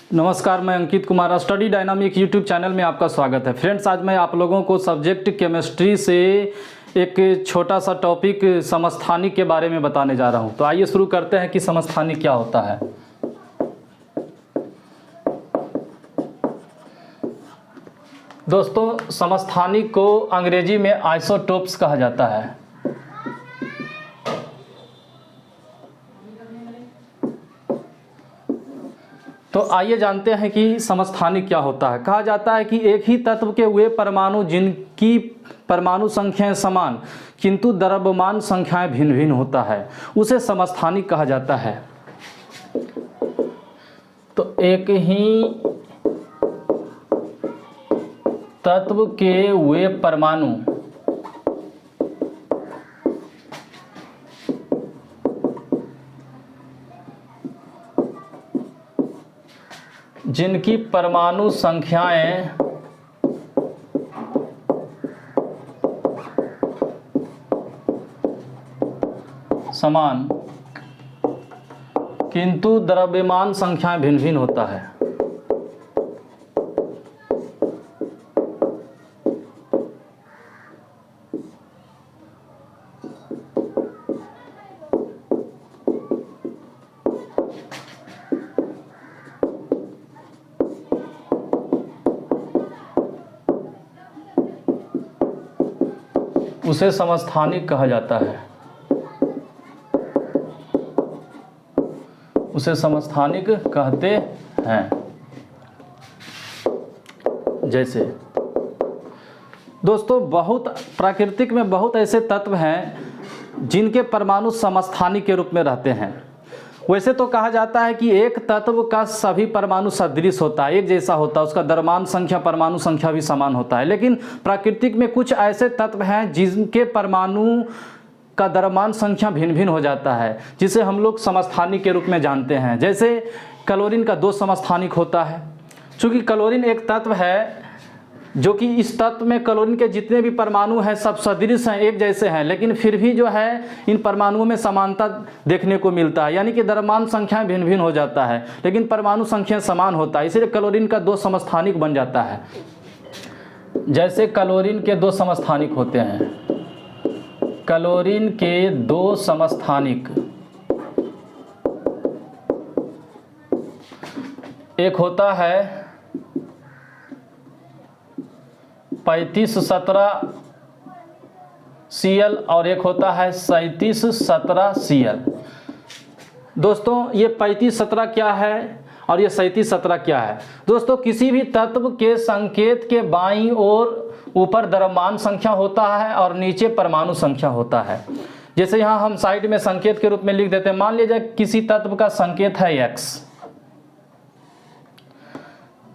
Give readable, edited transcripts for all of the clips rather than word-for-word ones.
नमस्कार, मैं Ankit Kumar study dynamic YouTube channel में आपका स्वागत है। फ्रेंड्स, आज मैं आप लोगों को सब्जेक्ट केमिस्ट्री से एक छोटा सा टॉपिक समस्थानिक के बारे में बताने जा रहा हूं। तो आइए शुरू करते हैं कि समस्थानिक क्या होता है। दोस्तों, समस्थानिक को अंग्रेजी में आइसोटोप्स कहा जाता है। तो आइए जानते हैं कि समस्थानिक क्या होता है। कहा जाता है कि एक ही तत्व के वे परमाणु जिनकी परमाणु संख्याएं समान किंतु द्रव्यमान संख्याएं भिन्न भिन्न होता है, उसे समस्थानिक कहा जाता है। तो एक ही तत्व के वे परमाणु जिनकी परमाणु संख्याएं समान किंतु द्रव्यमान संख्याएं भिन्न भिन्न होता है। उसे समस्थानिक कहा जाता है। उसे समस्थानिक कहते हैं। जैसे दोस्तों, बहुत प्राकृतिक में बहुत ऐसे तत्व हैं जिनके परमाणु समस्थानिक के रूप में रहते हैं। वैसे तो कहा जाता है कि एक तत्व का सभी परमाणु सदृश होता है, एक जैसा होता है, उसका द्रव्यमान संख्या परमाणु संख्या भी समान होता है। लेकिन प्राकृतिक में कुछ ऐसे तत्व हैं जिनके परमाणु का द्रव्यमान संख्या भिन्न भिन्न हो जाता है, जिसे हम लोग समस्थानिक के रूप में जानते हैं। जैसे क्लोरीन का 2 समस्थानिक होता है। चूँकि क्लोरीन एक तत्व है जो कि इस तत्व में क्लोरीन के जितने भी परमाणु हैं सब सदृश हैं, एक जैसे हैं, लेकिन फिर भी जो है इन परमाणुओं में समानता देखने को मिलता है, यानी कि द्रव्यमान संख्याएं भिन्न भिन्न हो जाता है लेकिन परमाणु संख्या समान होता है। इसलिए क्लोरीन का 2 समस्थानिक बन जाता है। जैसे क्लोरीन के 2 समस्थानिक होते हैं। क्लोरीन के 2 समस्थानिक, एक होता है 3517 Cl और एक होता है 3717 Cl। दोस्तों, ये 3517 क्या है और ये 3717 क्या है? दोस्तों, किसी भी तत्व के संकेत के बाईं ओर ऊपर द्रव्यमान संख्या होता है और नीचे परमाणु संख्या होता है। जैसे यहाँ हम साइड में संकेत के रूप में लिख देते हैं। मान लीजिए किसी तत्व का संकेत है X,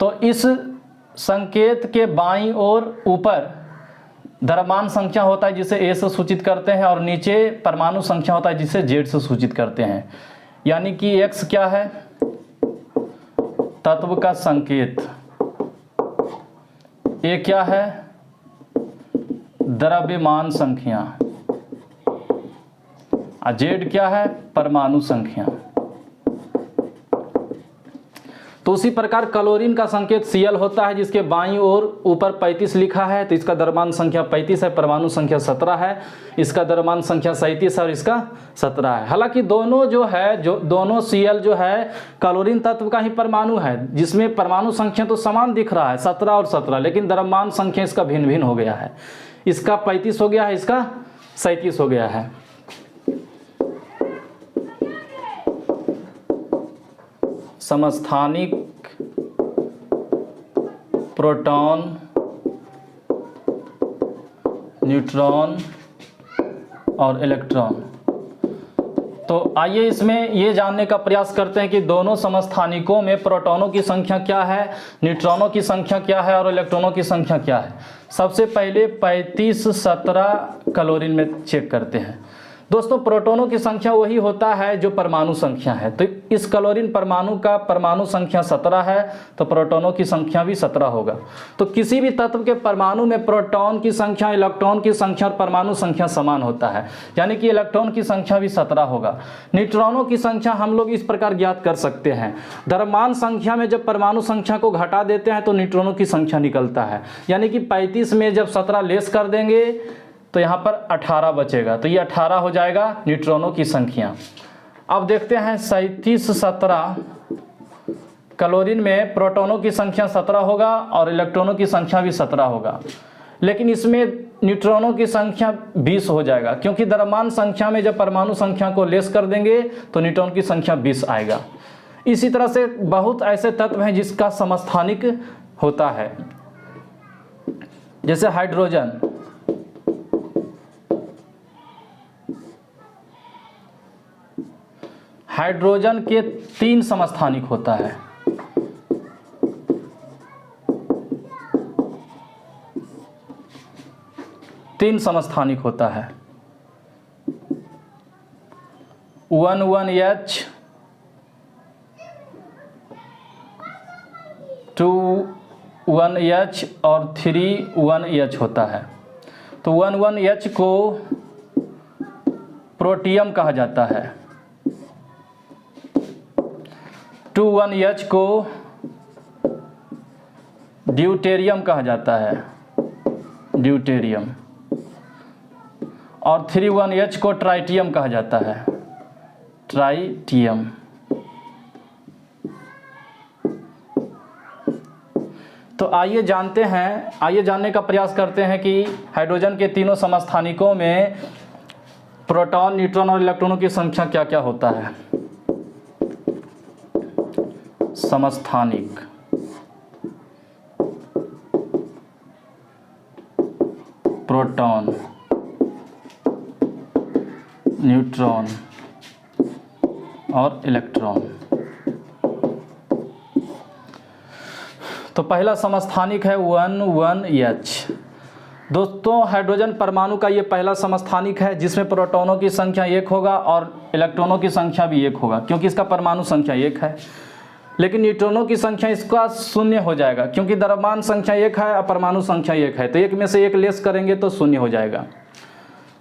तो इस संकेत के बाईं ओर ऊपर द्रव्यमान संख्या होता है जिसे A से सूचित करते हैं और नीचे परमाणु संख्या होता है जिसे Z से सूचित करते हैं। यानी कि X क्या है? तत्व का संकेत। A क्या है? द्रव्यमान संख्या। और Z क्या है? परमाणु संख्या। तो उसी प्रकार क्लोरीन का संकेत Cl होता है जिसके बाईं ओर ऊपर 35 लिखा है, तो इसका द्रव्यमान संख्या 35 है, परमाणु संख्या 17 है। इसका द्रव्यमान संख्या 37 है और इसका 17 है। हालांकि दोनों जो है दोनों Cl जो है क्लोरीन तत्व का ही परमाणु है, जिसमें परमाणु संख्या तो समान दिख रहा है 17 और 17, लेकिन द्रव्यमान संख्या इसका भिन्न भिन्न हो गया है। इसका 35 हो गया है, इसका 37 हो गया है। समस्थानिक प्रोटॉन, न्यूट्रॉन और इलेक्ट्रॉन। तो आइए इसमें ये जानने का प्रयास करते हैं कि दोनों समस्थानिकों में प्रोटॉनों की संख्या क्या है, न्यूट्रॉनों की संख्या क्या है और इलेक्ट्रॉनों की संख्या क्या है। सबसे पहले 3517 क्लोरीन में चेक करते हैं। दोस्तों प्रोटॉनों की संख्या वही होता है जो परमाणु संख्या है। तो इस क्लोरीन परमाणु का परमाणु संख्या 17 है, तो प्रोटॉनों की संख्या भी 17 होगा। तो किसी भी तत्व के परमाणु में प्रोटॉन की संख्या, इलेक्ट्रॉन की संख्या और परमाणु संख्या समान होता है, यानी कि इलेक्ट्रॉन की संख्या भी 17 होगा। न्यूट्रॉनों की संख्या हम लोग इस प्रकार ज्ञात कर सकते हैं, द्रव्यमान संख्या में जब परमाणु संख्या को घटा देते हैं तो न्यूट्रॉनों की संख्या निकलता है, यानी कि 35 में जब 17 लेस कर देंगे तो यहाँ पर 18 बचेगा, तो ये 18 हो जाएगा न्यूट्रॉनों की संख्या। अब देखते हैं 37 17 क्लोरीन में प्रोटॉनों की संख्या 17 होगा और इलेक्ट्रॉनों की संख्या भी 17 होगा, लेकिन इसमें न्यूट्रॉनों की संख्या 20 हो जाएगा, क्योंकि द्रव्यमान संख्या में जब परमाणु संख्या को लेस कर देंगे तो न्यूट्रॉन की संख्या 20 आएगा। इसी तरह से बहुत ऐसे तत्व हैं जिसका समस्थानिक होता है, जैसे हाइड्रोजन। हाइड्रोजन के 3 समस्थानिक होता है। तीन समस्थानिक होता है, 1,1H 2,1H और 3,1H होता है। तो 1,1H को प्रोटियम कहा जाता है, 2,1H को ड्यूटेरियम कहा जाता है, ड्यूटेरियम, और 3,1H को ट्राइटियम कहा जाता है, ट्राइटियम। तो आइए जानने का प्रयास करते हैं कि हाइड्रोजन के तीनों समस्थानिकों में प्रोटॉन, न्यूट्रॉन और इलेक्ट्रॉनों की संख्या क्या क्या होता है। समस्थानिक, प्रोटॉन, न्यूट्रॉन और इलेक्ट्रॉन। तो पहला समस्थानिक है 1,1H। दोस्तों हाइड्रोजन परमाणु का ये पहला समस्थानिक है जिसमें प्रोटॉनों की संख्या 1 होगा और इलेक्ट्रॉनों की संख्या भी 1 होगा, क्योंकि इसका परमाणु संख्या 1 है। लेकिन न्यूट्रॉनों की संख्या इसका 0 हो जाएगा, क्योंकि द्रव्यमान संख्या 1 है और परमाणु संख्या 1 है, तो 1 में से 1 लेस करेंगे तो 0 हो जाएगा।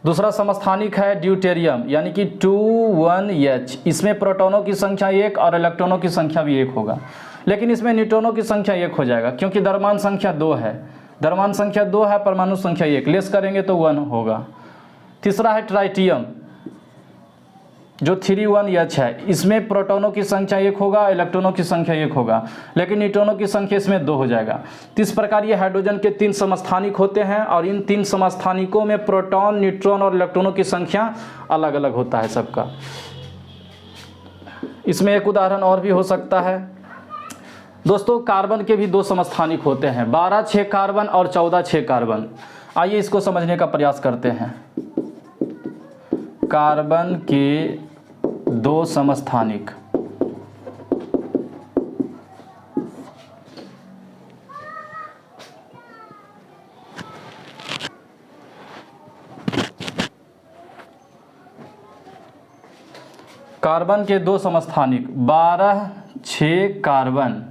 दूसरा समस्थानिक है ड्यूटेरियम, यानी कि 2,1H। इसमें प्रोटॉनों की संख्या 1 और इलेक्ट्रॉनों की संख्या भी 1 होगा, लेकिन इसमें न्यूट्रॉनों की संख्या 1 हो जाएगा, क्योंकि द्रव्यमान संख्या 2 है, द्रव्यमान संख्या 2 है, परमाणु संख्या 1, लेस करेंगे तो 1 होगा। तीसरा है ट्राइटियम, जो 3,1H है। इसमें प्रोटॉनों की संख्या 1 होगा, इलेक्ट्रॉनों की संख्या 1 होगा, लेकिन न्यूट्रॉनों की संख्या इसमें 2 हो जाएगा। तो इस प्रकार ये हाइड्रोजन के 3 समस्थानिक होते हैं और इन 3 समस्थानिकों में प्रोटॉन, न्यूट्रॉन और इलेक्ट्रॉनों की संख्या अलग अलग होता है सबका। इसमें एक उदाहरण और भी हो सकता है दोस्तों, कार्बन के भी 2 समस्थानिक होते हैं, 12,6 कार्बन और 14,6 कार्बन। आइए इसको समझने का प्रयास करते हैं। कार्बन के 2 समस्थानिक, कार्बन के 2 समस्थानिक 12,6 कार्बन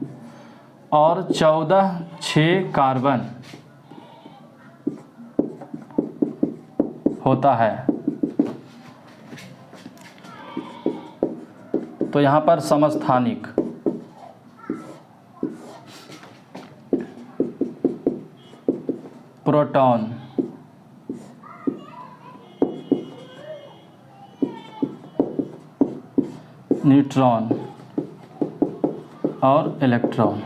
और 14,6 कार्बन होता है। तो यहाँ पर समस्थानिक प्रोटॉन, न्यूट्रॉन और इलेक्ट्रॉन।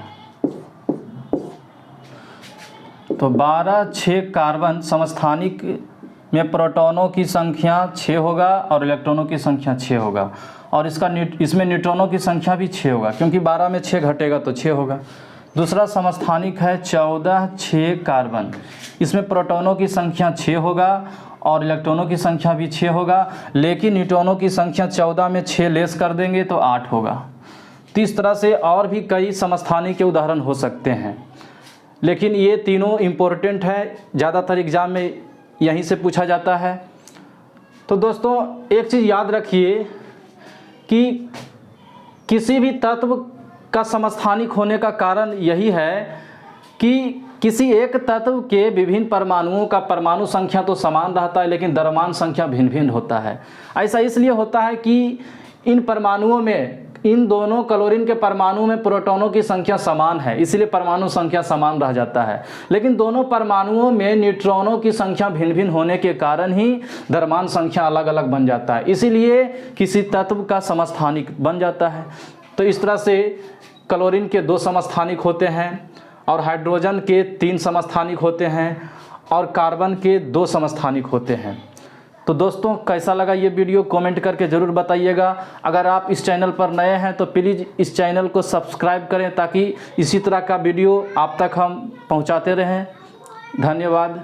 तो 12,6 कार्बन समस्थानिक में प्रोटॉनों की संख्या 6 होगा और इलेक्ट्रॉनों की संख्या 6 होगा, और इसमें न्यूट्रॉनों की संख्या भी 6 होगा, क्योंकि 12 में 6 घटेगा तो 6 होगा। दूसरा समस्थानिक है 14,6 कार्बन। इसमें प्रोटॉनों की संख्या 6 होगा और इलेक्ट्रॉनों की संख्या भी 6 होगा, लेकिन न्यूट्रॉनों की संख्या 14 में 6 लेस कर देंगे तो 8 होगा। तो इस तरह से और भी कई समस्थानिक के उदाहरण हो सकते हैं, लेकिन ये तीनों इम्पोर्टेंट है, ज़्यादातर एग्जाम में यहीं से पूछा जाता है। तो दोस्तों एक चीज़ याद रखिए कि किसी भी तत्व का समस्थानिक होने का कारण यही है कि किसी एक तत्व के विभिन्न परमाणुओं का परमाणु संख्या तो समान रहता है लेकिन द्रव्यमान संख्या भिन्न भिन्न होता है। ऐसा इसलिए होता है कि इन परमाणुओं में, इन दोनों क्लोरीन के परमाणु में प्रोटॉनों की संख्या समान है, इसलिए परमाणु संख्या समान रह जाता है। लेकिन दोनों परमाणुओं में न्यूट्रॉनों की संख्या भिन्न भिन्न होने के कारण ही द्रव्यमान संख्या अलग अलग बन जाता है, इसीलिए किसी तत्व का समस्थानिक बन जाता है। तो इस तरह से क्लोरीन के 2 समस्थानिक होते हैं और हाइड्रोजन के 3 समस्थानिक होते हैं और कार्बन के 2 समस्थानिक होते हैं। तो दोस्तों कैसा लगा ये वीडियो कमेंट करके ज़रूर बताइएगा। अगर आप इस चैनल पर नए हैं तो प्लीज़ इस चैनल को सब्सक्राइब करें ताकि इसी तरह का वीडियो आप तक हम पहुंचाते रहें। धन्यवाद।